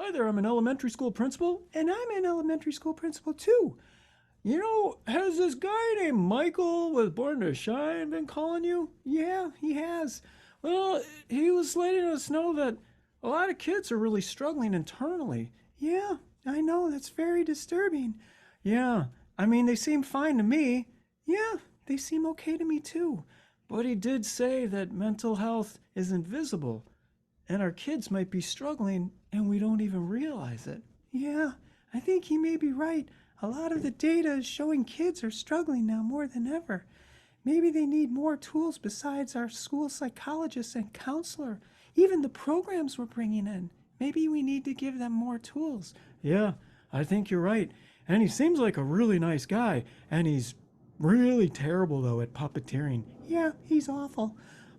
Hi there, I'm an elementary school principal. And I'm an elementary school principal too. Has this guy named Michael with Born to Shine been calling you? Yeah, he has. Well, he was letting us know that a lot of kids are really struggling internally. Yeah, I know, that's very disturbing. Yeah, I mean, they seem fine to me. Yeah, they seem okay to me too. But he did say that mental health is invisible and our kids might be struggling and we don't even realize it. Yeah, I think he may be right. A lot of the data is showing kids are struggling now more than ever. Maybe they need more tools besides our school psychologist and counselor. Even the programs we're bringing in. Maybe we need to give them more tools. Yeah, I think you're right. And he seems like a really nice guy. And he's really terrible, though, at puppeteering. Yeah, he's awful.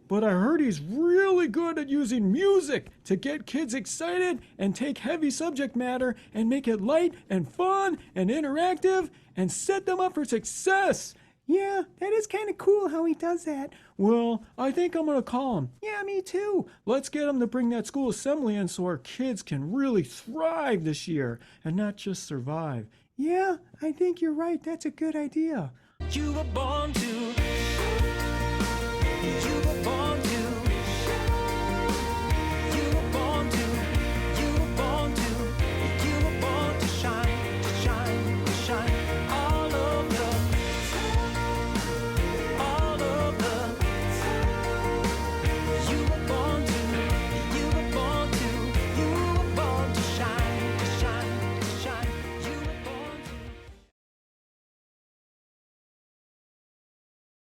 But I heard he's really good at using music to get kids excited and take heavy subject matter and make it light and fun and interactive and set them up for success. Yeah, that is kind of cool how he does that. Well, I think I'm going to call him. Yeah, me too. Let's get him to bring that school assembly in so our kids can really thrive this year and not just survive. Yeah, I think you're right. That's a good idea. You were born to. You